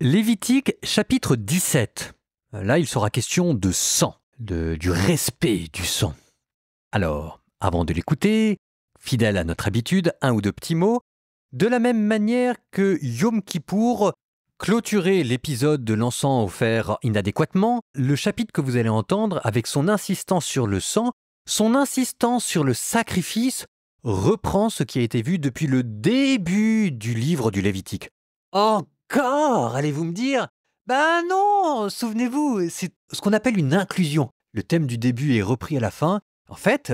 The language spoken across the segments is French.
Lévitique chapitre 17. Là, il sera question de sang, du respect du sang. Alors, avant de l'écouter, fidèle à notre habitude, un ou deux petits mots, de la même manière que Yom Kippour clôturait l'épisode de l'encens offert inadéquatement, le chapitre que vous allez entendre, avec son insistance sur le sang, son insistance sur le sacrifice, reprend ce qui a été vu depuis le début du livre du Lévitique. Encore, allez-vous me dire? Ben non, souvenez-vous, c'est ce qu'on appelle une inclusion. Le thème du début est repris à la fin. En fait,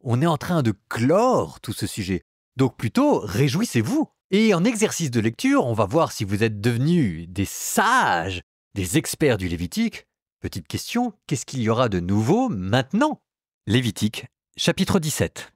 on est en train de clore tout ce sujet. Donc plutôt, réjouissez-vous. Et en exercice de lecture, on va voir si vous êtes devenus des sages, des experts du Lévitique. Petite question, qu'est-ce qu'il y aura de nouveau maintenant? Lévitique, chapitre 17.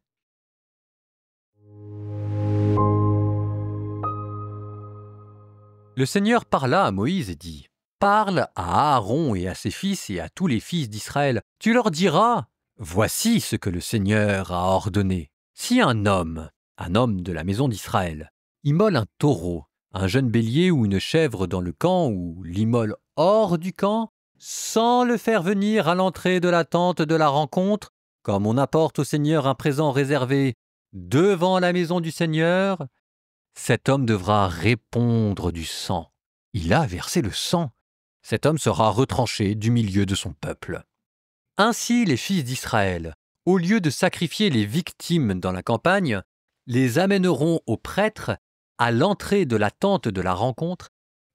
Le Seigneur parla à Moïse et dit « Parle à Aaron et à ses fils et à tous les fils d'Israël. Tu leur diras « Voici ce que le Seigneur a ordonné. Si un homme de la maison d'Israël, immole un taureau, un jeune bélier ou une chèvre dans le camp ou l'immole hors du camp, sans le faire venir à l'entrée de la tente de la rencontre, comme on apporte au Seigneur un présent réservé devant la maison du Seigneur, cet homme devra répondre du sang. Il a versé le sang. Cet homme sera retranché du milieu de son peuple. Ainsi les fils d'Israël, au lieu de sacrifier les victimes dans la campagne, les amèneront au prêtre à l'entrée de la tente de la rencontre,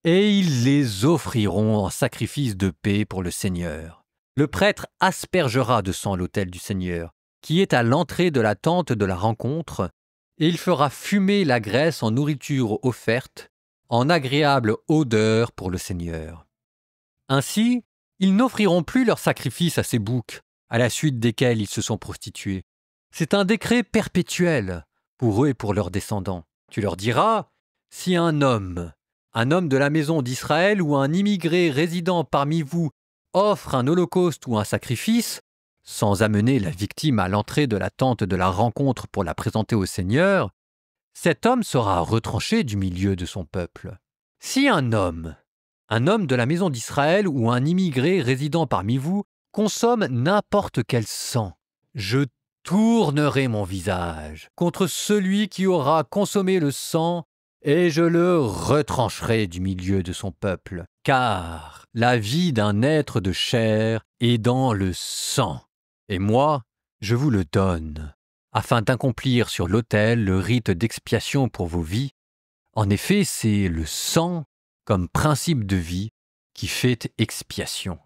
et ils les offriront en sacrifice de paix pour le Seigneur. Le prêtre aspergera de sang l'autel du Seigneur, qui est à l'entrée de la tente de la rencontre, et il fera fumer la graisse en nourriture offerte, en agréable odeur pour le Seigneur. Ainsi, ils n'offriront plus leur sacrifice à ces boucs, à la suite desquels ils se sont prostitués. C'est un décret perpétuel pour eux et pour leurs descendants. Tu leur diras, si un homme de la maison d'Israël ou un immigré résidant parmi vous offre un holocauste ou un sacrifice, sans amener la victime à l'entrée de la tente de la rencontre pour la présenter au Seigneur, cet homme sera retranché du milieu de son peuple. Si un homme de la maison d'Israël ou un immigré résidant parmi vous, consomme n'importe quel sang, je tournerai mon visage contre celui qui aura consommé le sang et je le retrancherai du milieu de son peuple, car la vie d'un être de chair est dans le sang. Et moi, je vous le donne, afin d'accomplir sur l'autel le rite d'expiation pour vos vies. En effet, c'est le sang, comme principe de vie, qui fait expiation.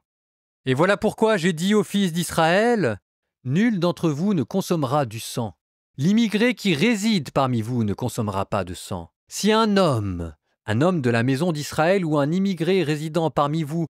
Et voilà pourquoi j'ai dit aux fils d'Israël, « Nul d'entre vous ne consommera du sang. L'immigré qui réside parmi vous ne consommera pas de sang. Si un homme de la maison d'Israël ou un immigré résidant parmi vous,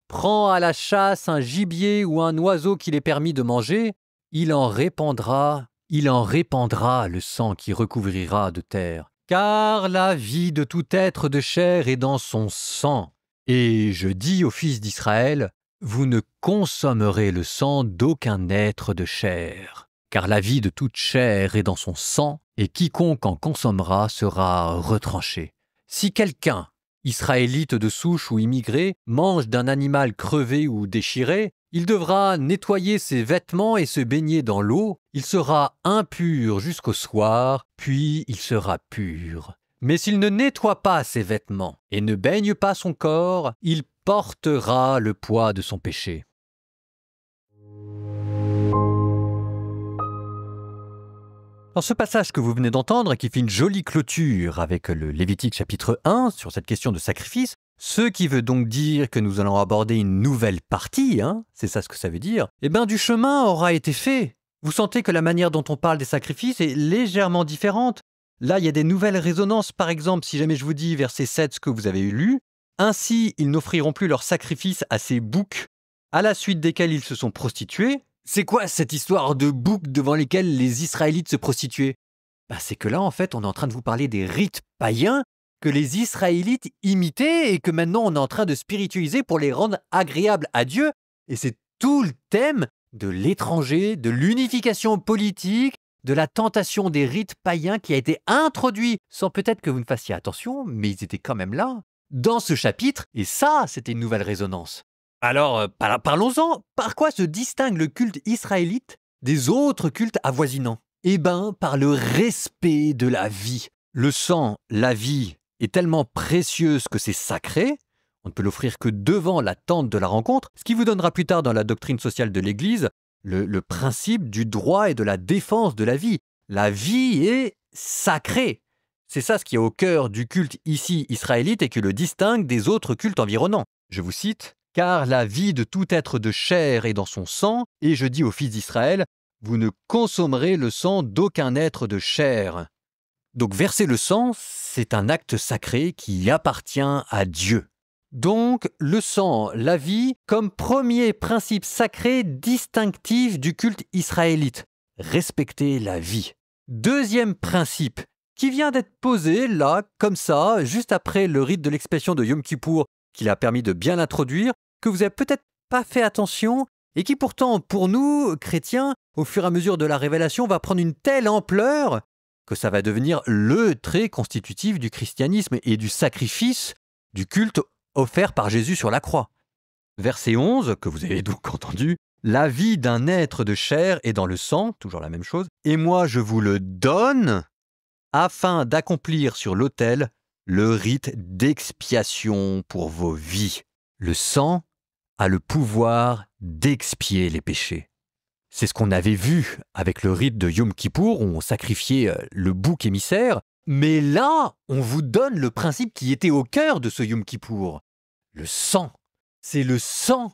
prend à la chasse un gibier ou un oiseau qu'il est permis de manger, il en répandra le sang qui recouvrira de terre. Car la vie de tout être de chair est dans son sang. Et je dis aux fils d'Israël, vous ne consommerez le sang d'aucun être de chair. Car la vie de toute chair est dans son sang, et quiconque en consommera sera retranché. Si quelqu'un, israélite de souche ou immigré, mange d'un animal crevé ou déchiré, il devra nettoyer ses vêtements et se baigner dans l'eau. Il sera impur jusqu'au soir, puis il sera pur. Mais s'il ne nettoie pas ses vêtements et ne baigne pas son corps, il portera le poids de son péché. Dans ce passage que vous venez d'entendre, qui fait une jolie clôture avec le Lévitique chapitre 1 sur cette question de sacrifice, ce qui veut donc dire que nous allons aborder une nouvelle partie, c'est ça ce que ça veut dire, du chemin aura été fait. Vous sentez que la manière dont on parle des sacrifices est légèrement différente. Là, il y a des nouvelles résonances, par exemple, si jamais je vous dis verset 7 ce que vous avez lu. Ainsi, ils n'offriront plus leur sacrifice à ces boucs, à la suite desquels ils se sont prostitués. C'est quoi cette histoire de boucs devant lesquels les Israélites se prostituaient? C'est que là, en fait, on est en train de vous parler des rites païens que les Israélites imitaient et que maintenant on est en train de spiritualiser pour les rendre agréables à Dieu. Et c'est tout le thème de l'étranger, de l'unification politique, de la tentation des rites païens qui a été introduit sans peut-être que vous ne fassiez attention, mais ils étaient quand même là. dans ce chapitre, et ça, c'était une nouvelle résonance. Alors, parlons-en. Par quoi se distingue le culte israélite des autres cultes avoisinants? Eh bien, par le respect de la vie. Le sang, la vie, est tellement précieuse que c'est sacré. On ne peut l'offrir que devant la tente de la rencontre, ce qui vous donnera plus tard dans la doctrine sociale de l'Église le principe du droit et de la défense de la vie. La vie est sacrée. C'est ça ce qui est au cœur du culte ici israélite et qui le distingue des autres cultes environnants. Je vous cite, « Car la vie de tout être de chair est dans son sang, et je dis aux fils d'Israël, vous ne consommerez le sang d'aucun être de chair. » Donc verser le sang, c'est un acte sacré qui appartient à Dieu. Donc le sang, la vie, comme premier principe sacré distinctif du culte israélite. Respecter la vie. Deuxième principe, qui vient d'être posé là, comme ça, juste après le rite de l'expiation de Yom Kippour, qui a permis de bien l'introduire, que vous n'avez peut-être pas fait attention, et qui pourtant, pour nous, chrétiens, au fur et à mesure de la révélation, va prendre une telle ampleur que ça va devenir le trait constitutif du christianisme et du sacrifice du culte offert par Jésus sur la croix. Verset 11, que vous avez donc entendu, « La vie d'un être de chair est dans le sang », toujours la même chose, « et moi je vous le donne, afin d'accomplir sur l'autel le rite d'expiation pour vos vies. » Le sang a le pouvoir d'expier les péchés. C'est ce qu'on avait vu avec le rite de Yom Kippour où on sacrifiait le bouc émissaire, mais là, on vous donne le principe qui était au cœur de ce Yom Kippour. Le sang. C'est le sang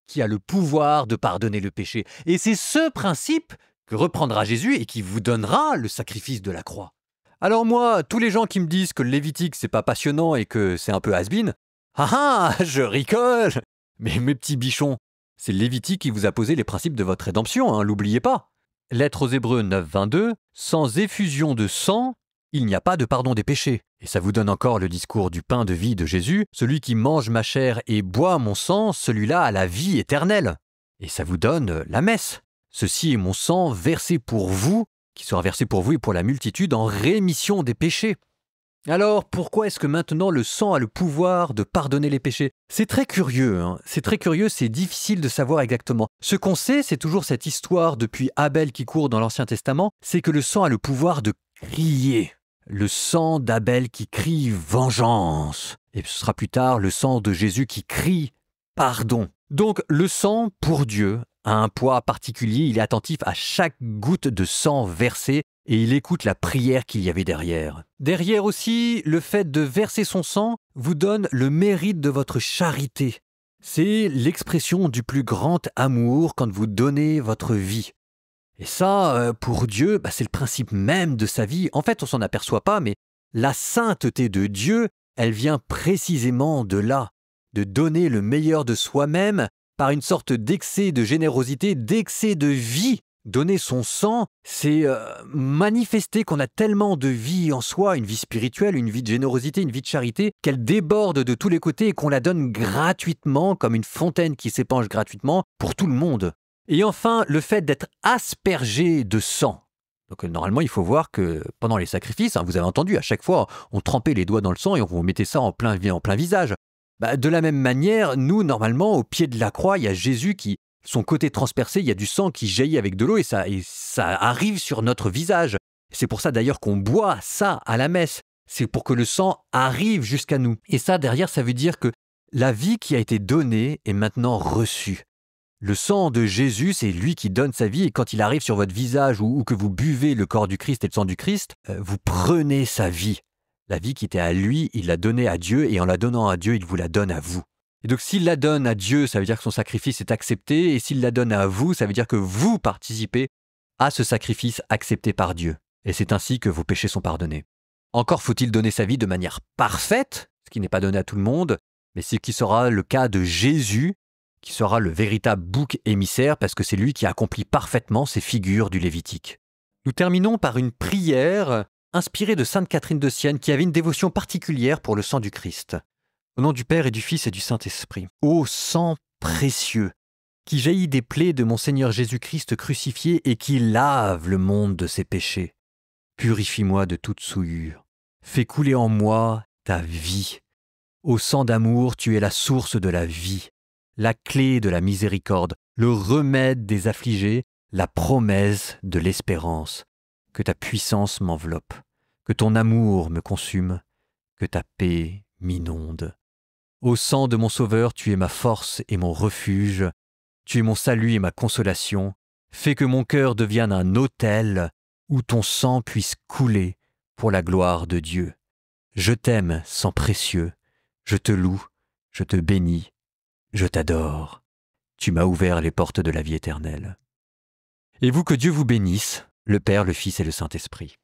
qui a le pouvoir de pardonner le péché. Et c'est ce principe que reprendra Jésus et qui vous donnera le sacrifice de la croix. Alors moi, tous les gens qui me disent que le Lévitique c'est pas passionnant et que c'est un peu has-been, je rigole. Mais mes petits bichons, c'est le Lévitique qui vous a posé les principes de votre rédemption, l'oubliez pas. Lettre aux Hébreux 9, 22, sans effusion de sang, il n'y a pas de pardon des péchés. Et ça vous donne encore le discours du pain de vie de Jésus, celui qui mange ma chair et boit mon sang, celui-là a la vie éternelle. Et ça vous donne la messe. Ceci est mon sang versé pour vous, qui sera versé pour vous et pour la multitude en rémission des péchés. Alors, pourquoi est-ce que maintenant le sang a le pouvoir de pardonner les péchés? C'est très curieux, c'est très curieux, c'est difficile de savoir exactement. Ce qu'on sait, c'est toujours cette histoire depuis Abel qui court dans l'Ancien Testament, c'est que le sang a le pouvoir de crier. Le sang d'Abel qui crie vengeance. Et ce sera plus tard le sang de Jésus qui crie pardon. Donc le sang, pour Dieu, a un poids particulier, il est attentif à chaque goutte de sang versée et il écoute la prière qu'il y avait derrière. Derrière aussi, le fait de verser son sang vous donne le mérite de votre charité. C'est l'expression du plus grand amour quand vous donnez votre vie. Et ça, pour Dieu, c'est le principe même de sa vie. En fait, on s'en aperçoit pas, mais la sainteté de Dieu, elle vient précisément de là, de donner le meilleur de soi-même par une sorte d'excès de générosité, d'excès de vie. Donner son sang, c'est manifester qu'on a tellement de vie en soi, une vie spirituelle, une vie de générosité, une vie de charité, qu'elle déborde de tous les côtés et qu'on la donne gratuitement, comme une fontaine qui s'épanche gratuitement pour tout le monde. Et enfin, le fait d'être aspergé de sang. Donc normalement, il faut voir que pendant les sacrifices, vous avez entendu, à chaque fois, on trempait les doigts dans le sang et on vous mettait ça en plein visage. De la même manière, nous, normalement, au pied de la croix, il y a Jésus qui, son côté transpercé, il y a du sang qui jaillit avec de l'eau et ça arrive sur notre visage. C'est pour ça d'ailleurs qu'on boit ça à la messe. C'est pour que le sang arrive jusqu'à nous. Et ça, derrière, ça veut dire que la vie qui a été donnée est maintenant reçue. Le sang de Jésus, c'est lui qui donne sa vie et quand il arrive sur votre visage ou que vous buvez le corps du Christ et le sang du Christ, vous prenez sa vie. La vie qui était à lui, il l'a donnée à Dieu et en la donnant à Dieu, il vous la donne à vous. Et donc s'il la donne à Dieu, ça veut dire que son sacrifice est accepté et s'il la donne à vous, ça veut dire que vous participez à ce sacrifice accepté par Dieu. Et c'est ainsi que vos péchés sont pardonnés. Encore faut-il donner sa vie de manière parfaite, ce qui n'est pas donné à tout le monde, mais ce qui sera le cas de Jésus, qui sera le véritable bouc émissaire parce que c'est lui qui accomplit parfaitement ces figures du Lévitique. Nous terminons par une prière inspirée de Sainte Catherine de Sienne qui avait une dévotion particulière pour le sang du Christ. Au nom du Père et du Fils et du Saint-Esprit. Ô sang précieux, qui jaillit des plaies de mon Seigneur Jésus-Christ crucifié et qui lave le monde de ses péchés, purifie-moi de toute souillure. Fais couler en moi ta vie Ô sang d'amour, tu es la source de la vie, la clé de la miséricorde, le remède des affligés, la promesse de l'espérance. Que ta puissance m'enveloppe, que ton amour me consume, que ta paix m'inonde. Ô sang de mon Sauveur, tu es ma force et mon refuge, tu es mon salut et ma consolation. Fais que mon cœur devienne un autel où ton sang puisse couler pour la gloire de Dieu. Je t'aime, sang précieux, je te loue, je te bénis, je t'adore. Tu m'as ouvert les portes de la vie éternelle. Et vous, que Dieu vous bénisse, le Père, le Fils et le Saint-Esprit.